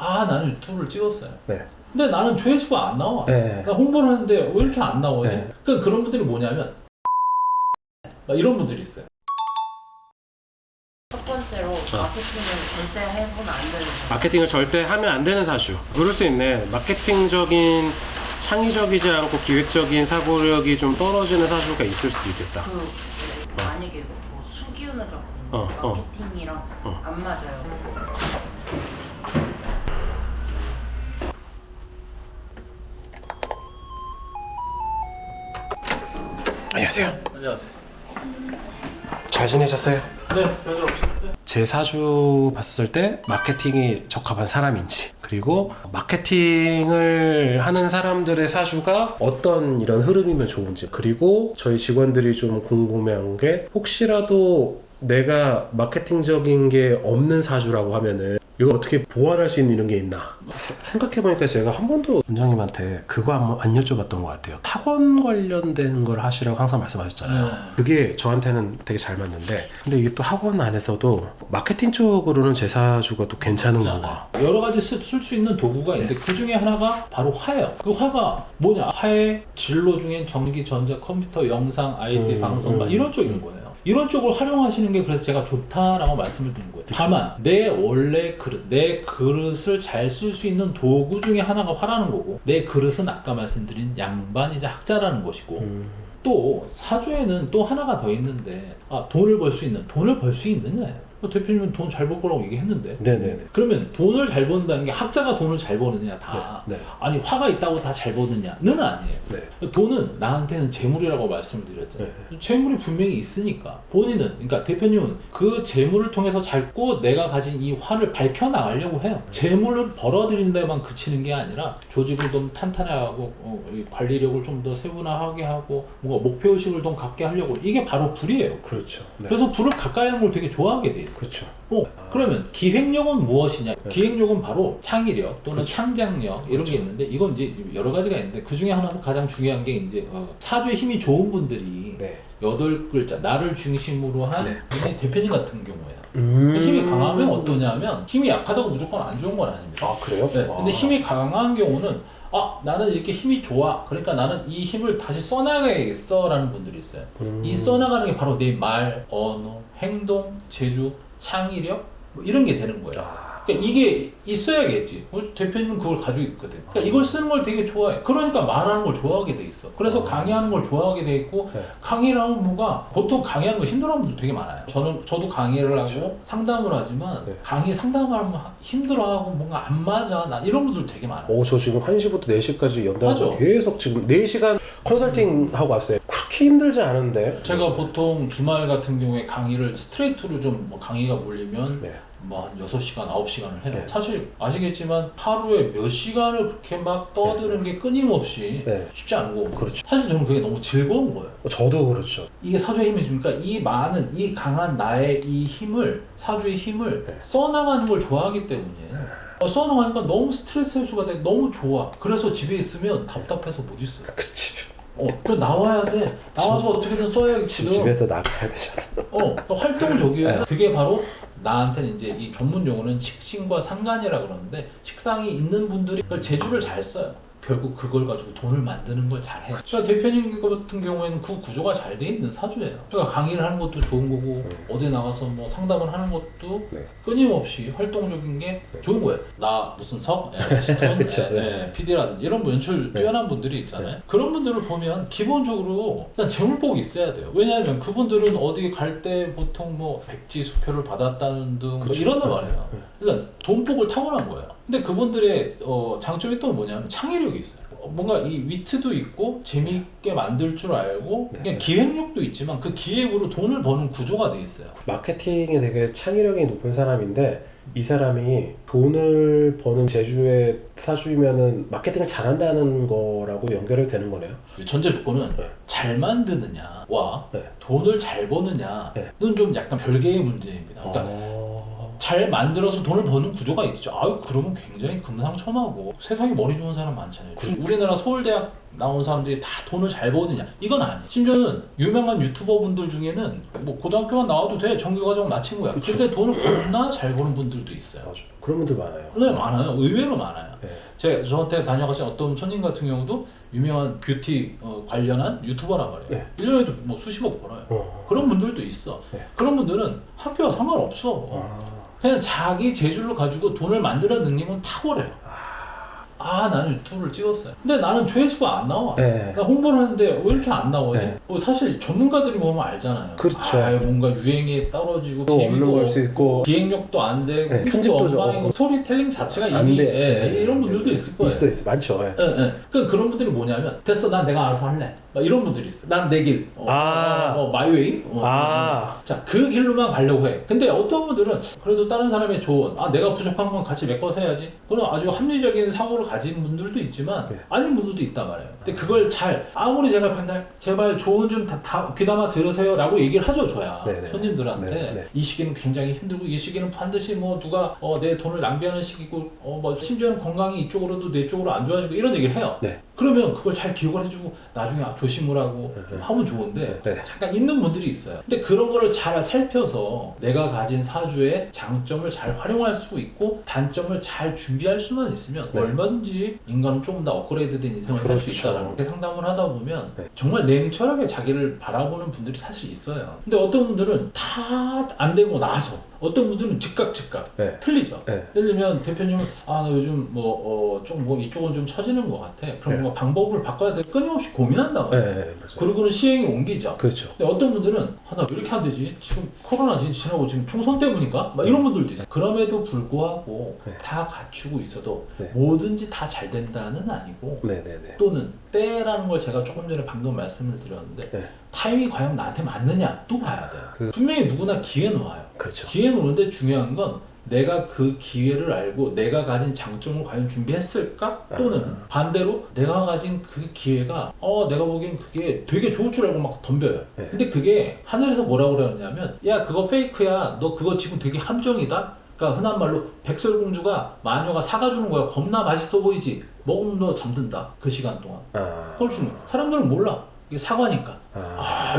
나는 유튜브를 찍었어요. 네. 근데 나는 조회수가 안 나와. 네. 나 홍보를 하는데 왜 이렇게 안 나오지? 네. 그러니까 그런 분들이 뭐냐면 막 이런 분들이 있어요. 첫 번째로 마케팅을 절대 해서는 안 되는 거. 마케팅을 절대 하면 안 되는 사주. 그럴 수 있네. 마케팅적인 창의적이지 않고 기획적인 사고력이 좀 떨어지는 사주가 있을 수도 있겠다. 만약에 뭐 수기운을 갖고 있는데 마케팅이랑 안 맞아요. 안녕하세요. 안녕하세요. 잘 지내셨어요? 네, 별로 없어요. 제 사주 봤을 때 마케팅이 적합한 사람인지, 그리고 마케팅을 하는 사람들의 사주가 어떤 이런 흐름이면 좋은지, 그리고 저희 직원들이 좀 궁금해한 게 혹시라도 내가 마케팅적인 게 없는 사주라고 하면은 이걸 어떻게 보완할 수 있는 이런 게 있나 생각해보니까 제가 한 번도 원장님한테 그거 안 여쭤봤던 것 같아요. 학원 관련된 걸 하시라고 항상 말씀하셨잖아요. 그게 저한테는 되게 잘 맞는데, 근데 이게 또 학원 안에서도 마케팅 쪽으로는 제 사주가 또 괜찮은 건가? 여러 가지 쓸 수 있는 도구가 있는데 그 중에 하나가 바로 화예요. 그 화가 뭐냐? 화의 진로 중엔 전기, 전자, 컴퓨터, 영상, IT, 방송 막 이런 쪽인 거예요. 이런 쪽을 활용하시는 게 그래서 제가 좋다라고 말씀을 드린 거예요. 다만 내 원래 그릇, 내 그릇을 잘 쓸 수 있는 도구 중에 하나가 화라는 거고, 내 그릇은 아까 말씀드린 양반이자 학자라는 것이고, 또 사주에는 또 하나가 더 있는데 돈을 벌 수 있느냐예요. 대표님은 돈 잘 벌 거라고 얘기했는데, 네네네. 그러면 돈을 잘 버는다는 게 학자가 돈을 잘 버느냐 다 네. 아니 화가 있다고 다 잘 버느냐는 아니에요. 네. 돈은 나한테는 재물이라고 말씀을 드렸잖아요. 재물이 분명히 있으니까 본인은, 그러니까 대표님은 그 재물을 통해서 자꾸 내가 가진 이 화를 밝혀나가려고 해요. 재물을 벌어들인 데만 그치는 게 아니라 조직을 좀 탄탄하고 이 관리력을 좀 더 세분화하게 하고 뭔가 목표의식을 좀 갖게 하려고, 이게 바로 불이에요. 그렇죠. 네. 그래서 불을 가까이 하는 걸 되게 좋아하게 돼 있어요. 그렇죠. 그러면 기획력은 무엇이냐? 기획력은 바로 창의력 또는 그렇죠. 창작력 이런 게 있는데, 이건 이제 여러 가지가 있는데 그 중에 하나서 가장 중요한 게 이제 사주에 힘이 좋은 분들이 네. 8글자 나를 중심으로 한 분의 대표님 같은 경우에요. 음... 힘이 강하면 어떠냐면, 힘이 약하다고 무조건 안 좋은 건 아닙니다. 아 그래요? 네. 근데 힘이 강한 경우는 나는 이렇게 힘이 좋아, 그러니까 나는 이 힘을 다시 써나가야겠어 라는 분들이 있어요. 이 써나가는 게 바로 내 말, 언어, 행동, 재주, 창의력 뭐 이런 게 되는 거예요. 그러니까 이게 있어야겠지. 대표님은 그걸 가지고 있거든. 그러니까 이걸 쓰는 걸 되게 좋아해. 그러니까 말하는 걸 좋아하게 돼 있어. 그래서 강의하는 걸 좋아하게 돼 있고, 강의를 하면 뭐가, 보통 강의하는 거 힘들어하는 분들 되게 많아요. 저도 강의를 하고 상담을 하지만 강의 상담을 하면 힘들어하고 뭔가 안 맞아, 나 이런 분들 되게 많아요. 저 지금 1시부터 4시까지 연달아서 계속 지금 4시간 컨설팅 하고 왔어요. 그렇게 힘들지 않은데. 제가 보통 주말 같은 경우에 강의를 스트레이트로 좀 강의가 몰리면 뭐 한 6시간, 9시간을 해요. 사실 아시겠지만 하루에 몇 시간을 그렇게 막 떠드는 게 끊임없이 쉽지 않은 거고. 그렇죠. 사실 저는 그게 너무 즐거운 거예요. 저도 그렇죠. 이게 사주의 힘이 뭡니까? 이 강한 나의 이 힘을, 사주의 힘을 써나가는 걸 좋아하기 때문에 써나가니까 너무 스트레스 해소가 돼. 너무 좋아. 그래서 집에 있으면 답답해서 못 있어요. 그치. 그 나와야 돼. 나와서 어떻게든 써야겠지. 집에서 나가야 되셔서. 활동을 저기 해요. 그게 바로 나한테는 이제 이 전문 용어는 식신과 상간이라 그러는데, 식상이 있는 분들이 그걸 재주를 잘 써요. 결국 그걸 가지고 돈을 만드는 걸 잘해. 그러니까 대표님 같은 경우에는 그 구조가 잘 돼 있는 사주예요. 그러니까 강의를 하는 것도 좋은 거고, 어디 나가서 뭐 상담을 하는 것도 끊임없이 활동적인 게 좋은 거예요. 나 무슨 스톤, PD라든지 이런 분, 연출 뛰어난 분들이 있잖아요. 그런 분들을 보면 기본적으로 일단 재물복이 있어야 돼요. 왜냐하면 그분들은 어디 갈 때 보통 뭐 백지 수표를 받았다는 등 뭐 이런 걸 말해요. 일단 돈복을 타고난 거예요. 근데 그분들의 장점이 또 뭐냐면 창의력이 있어요. 뭔가 이 위트도 있고 재미있게 만들 줄 알고, 그냥 기획력도 있지만 그 기획으로 돈을 버는 구조가 돼 있어요. 마케팅에 되게 창의력이 높은 사람인데, 이 사람이 돈을 버는 재주의 사주이면은 마케팅을 잘한다는 거라고 연결이 되는 거네요. 전제 조건은 잘 만드느냐와 돈을 잘 버느냐는 좀 약간 별개의 문제입니다. 그러니까 잘 만들어서 돈을 버는 구조가 있죠. 아유 그러면 굉장히 금상첨화고 세상에 머리 좋은 사람 많잖아요. 우리나라 서울대학 나온 사람들이 다 돈을 잘 버느냐? 이건 아니에요. 심지어는 유명한 유튜버 분들 중에는 뭐 고등학교만 나와도 돼. 정규과정 나 친구야. 그쵸. 근데 돈을 겁나 잘 버는 분들도 있어요. 맞아. 그런 분들 많아요. 네, 많아요. 의외로 많아요. 네. 저한테 다녀가신 어떤 손님 같은 경우도 유명한 뷰티 관련한 유튜버란 말이에요. 네. 1년에도 뭐 수십억 벌어요. 그런 분들도 있어. 네. 그런 분들은 학교와 상관없어. 그냥 자기 재주를 가지고 돈을 만드는 능력은 탁월해요. 나는 유튜브를 찍었어요. 근데 나는 조회수가 안 나와. 네. 나 홍보를 하는데 왜 이렇게 안 나오지? 네. 사실 전문가들이 보면 알잖아요. 그렇죠. 뭔가 유행에 떨어지고 또 없는 걸 수 있고 기획력도 안 되고 네, 편집도 엉망이고 스토리텔링 자체가 안 이미 돼. 이런 분들도 있을 거예요. 있어 많죠. 네. 그러니까 그런 분들이 뭐냐면 됐어 난 내가 알아서 할래 막 이런 분들이 있어. 난 내 길 마이웨이 자 그 길로만 가려고 해. 근데 어떤 분들은 그래도 다른 사람의 조언 내가 부족한 건 같이 메꿔서 해야지. 그런 아주 합리적인 사고를 가진 분들도 있지만 네. 아닌 분들도 있단 말이에요. 근데 그걸 잘 아무리 제가 맨날 제발 조언 좀 다 귀담아 들으세요 라고 얘기를 하죠. 줘야 네네. 손님들한테 네네. 이 시기는 굉장히 힘들고 이 시기는 반드시 뭐 누가 내 돈을 낭비하는 시기고 뭐 심지어는 건강이 이쪽으로도 내 쪽으로 안 좋아지고 이런 얘기를 해요. 네. 그러면 그걸 잘 기억을 해주고 나중에 조심을 하고 하면 좋은데 네. 잠깐 있는 분들이 있어요. 근데 그런 거를 잘 살펴서 내가 가진 사주의 장점을 잘 활용할 수 있고 단점을 잘 준비할 수만 있으면 네. 얼마든지 인간은 조금 더 업그레이드된 인생을 할 수 그렇죠. 있다라는 게 상담을 하다 보면 네. 정말 냉철하게 자기를 바라보는 분들이 사실 있어요. 근데 어떤 분들은 다 안 되고 나서 어떤 분들은 즉각 네. 틀리죠. 네. 예를 들면 대표님은 나 요즘 좀 이쪽은 좀 처지는 것 같아. 그럼 네. 뭔가 방법을 바꿔야 돼. 끊임없이 고민한단 네. 말이에요. 네. 맞아요. 그러고는 시행에 옮기죠. 그렇죠. 근데 어떤 분들은 나 왜 이렇게 안 되지? 지금 코로나 지나고 지금 총선 때문인가? 막 이런 분들도 있어요. 그럼에도 불구하고 네. 다 갖추고 있어도 네. 뭐든지 다 잘 된다는 아니고 네네네. 또는 때라는 걸 제가 조금 전에 방금 말씀을 드렸는데 네. 타이밍이 과연 나한테 맞느냐 또 봐야 돼요. 분명히 누구나 기회는 와요. 그렇죠. 기회는 오는데 중요한 건 내가 그 기회를 알고 내가 가진 장점을 과연 준비했을까? 또는 반대로 내가 가진 그 기회가 내가 보기엔 그게 되게 좋을 줄 알고 막 덤벼요. 네. 근데 그게 하늘에서 뭐라고 그러냐면 야 그거 페이크야. 너 그거 지금 되게 함정이다. 그러니까 흔한 말로 백설공주가 마녀가 사가주는 거야. 겁나 맛있어 보이지? 먹으면 너 잠든다. 그 시간 동안. 그걸 주는 거야. 사람들은 몰라. 이게 사과니까.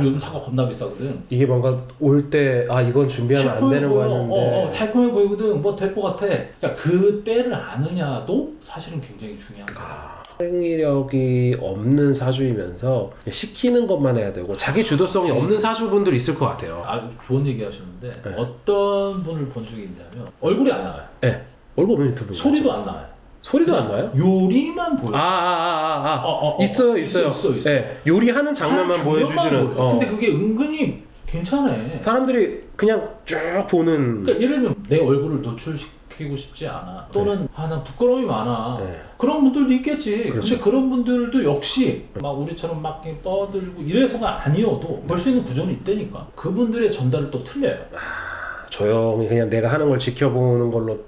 요즘 사과 겁나 비싸거든. 이게 뭔가 올 때 이건 준비하면 안 되는 거였는데 달콤해 보이거든. 뭐 될 것 같아. 그러니까 그 때를 아느냐도 사실은 굉장히 중요한 거야. 행위력이 없는 사주이면서 시키는 것만 해야 되고 자기 주도성이 없는 사주분들 있을 것 같아요. 아주 좋은 얘기 하셨는데 네. 어떤 분을 본 적이 있냐면 얼굴이 안 나와요. 네. 얼굴 없는 유튜브 소리도 안 나와요. 소리도 안 나요? 요리만 보여요. 있어요. 있어. 네. 요리하는 장면만 보여주시는. 근데 그게 은근히 괜찮아. 사람들이 그냥 쭉 보는. 그러니까 예를 들면 내 얼굴을 노출시키고 싶지 않아. 또는 난 부끄러움이 많아. 네. 그런 분들도 있겠지. 그렇죠. 근데 그런 분들도 역시 막 우리처럼 막 떠들고 이래서가 아니어도 볼 수 있는 구조는 있다니까. 그분들의 전달을 또 틀려요. 조용히 그냥 내가 하는 걸 지켜보는 걸로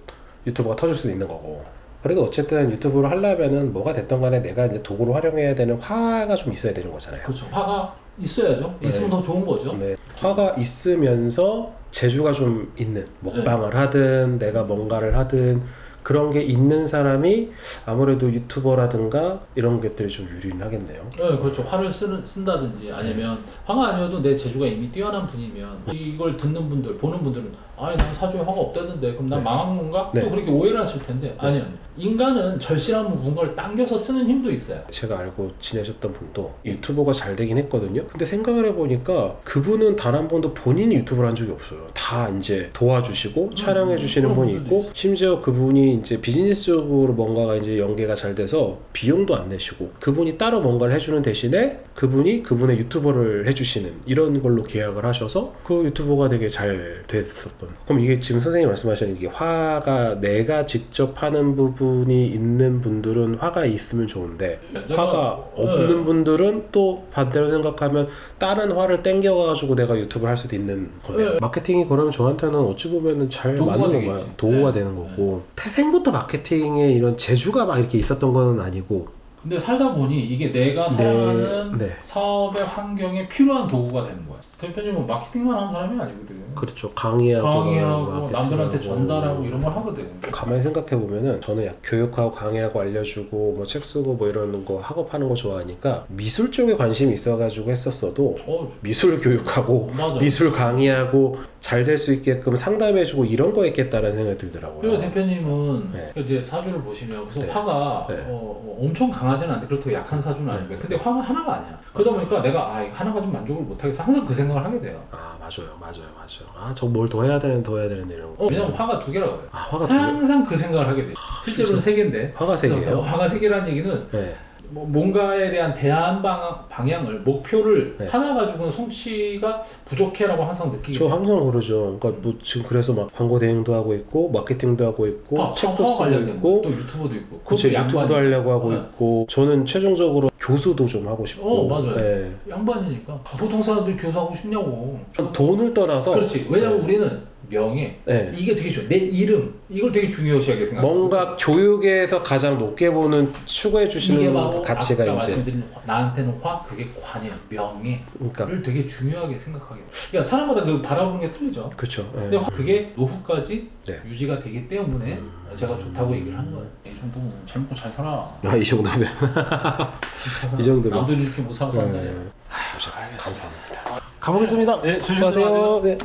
유튜브가 터질 수도 있는 거고. 그래도 어쨌든 유튜브를 하려면은 뭐가 됐던 간에 내가 이제 도구로 활용해야 되는 화가 좀 있어야 되는 거잖아요. 그렇죠. 화가 있어야죠. 있으면 더 좋은 거죠. 네. 화가 있으면서 재주가 좀 있는 먹방을 하든 내가 뭔가를 하든 그런 게 있는 사람이 아무래도 유튜버라든가 이런 것들이 좀 유리는 하겠네요. 네, 그렇죠. 화를 쓴다든지 아니면 화가 아니어도 내 재주가 이미 뛰어난 분이면 이걸 듣는 분들, 보는 분들은 난 사주에 화가 없다는데 그럼 난 망한 건가? 네. 또 그렇게 오해를 하실 텐데 아니요. 인간은 절실한 뭔가를 당겨서 쓰는 힘도 있어요. 제가 알고 지내셨던 분도 유튜버가 잘 되긴 했거든요. 근데 생각을 해보니까 그분은 단 한 번도 본인이 유튜브를 한 적이 없어요. 다 이제 도와주시고 촬영해 주시는 분이 있고 심지어 그분이 이제 비즈니스적으로 뭔가가 이제 연계가 잘 돼서 비용도 안 내시고 그분이 따로 뭔가를 해주는 대신에 그분이 그분의 유튜버를 해주시는 이런 걸로 계약을 하셔서 그 유튜버가 되게 잘 됐었던. 그럼 이게 지금 선생님이 말씀하시는 게 화가 내가 직접 하는 부분이 있는 분들은 화가 있으면 좋은데 화가 없는 분들은 또 반대로 생각하면 다른 화를 땡겨가지고 내가 유튜브를 할 수도 있는 거네요. 마케팅이 그러면 저한테는 어찌 보면은 잘 맞는 건가요? 도구가 되는 거고 태생부터 마케팅에 이런 재주가 막 이렇게 있었던 건 아니고 근데 살다 보니 이게 내가 사랑하는 네. 사업의 환경에 필요한 도구가 되는 거야. 대표님은 마케팅만 하는 사람이 아니거든. 그렇죠. 강의하고 강의하고 남들한테 마케팅하고. 전달하고 이런 걸 하거든. 가만히 생각해 보면은 저는 약 교육하고 강의하고 알려주고 뭐 책 쓰고 뭐 이런 거 학업하는 거 좋아하니까 미술 쪽에 관심이 있어가지고 했었어도 미술 교육하고 맞아. 미술 강의하고 잘 될 수 있게끔 상담해주고 이런 거 했겠다라는 생각이 들더라고요. 그리고 대표님은 네. 이제 사주를 보시면 그래서 네. 화가 네. 엄청 강하지는 않은데 그렇다고 약한 사주는 아니고요. 근데 화가 하나가 아니야. 그러다 보니까 내가 이거 하나 가지고 만족을 못하겠어. 항상 그 생각을 하게 돼요. 아 맞아요. 아 저 뭘 더 해야 되는데 이런 거. 왜냐면 화가 두 개라고 해요. 아 화가 두 개. 항상 그 생각을 하게 돼. 실제로는 세 개인데. 화가 세 그래서 개예요? 화가 세 개라는 얘기는 네. 뭐 뭔가에 대한 대안 방향을 목표를 네. 하나 가지고는 성취가 부족해라고 항상 느끼게 저 돼요. 항상 그러죠. 그러니까 뭐 지금 그래서 막 광고 대행도 하고 있고 마케팅도 하고 있고 책도 화와 쓰고 관련된 있고 거, 또 유튜버도 있고. 그쵸 그것도 유튜브도 양반이니까. 하려고 하고 네. 있고 저는 최종적으로 교수도 좀 하고 싶고 맞아요. 네. 양반이니까 보통 사람들이 교수하고 싶냐고. 좀 돈을 떠나서 그렇지. 왜냐면 네. 우리는 명예 네. 이게 되게 중요해. 내 이름 이걸 되게 중요시하게 생각해. 뭔가 교육에서 가장 높게 보는 추구해 이게 주시는 바로 가치가 아까 이제 말씀드린 나한테는 그게 관이에요. 명예를 그러니까 되게 중요하게 생각하게 돼. 그러니까 사람마다 그 바라보는 게 틀리죠. 그렇죠. 네. 근데 그게 노후까지 네. 유지가 되기 때문에 제가 좋다고 얘기를 한 거예요. 이 정도면 잘 먹고 잘 살아. 이 정도면 이 정도면 남들이 이렇게 못 살아서 네. 한다냐. 감사합니다. 가보겠습니다. 네, 조심히 수고하세요. 들어가세요. 네.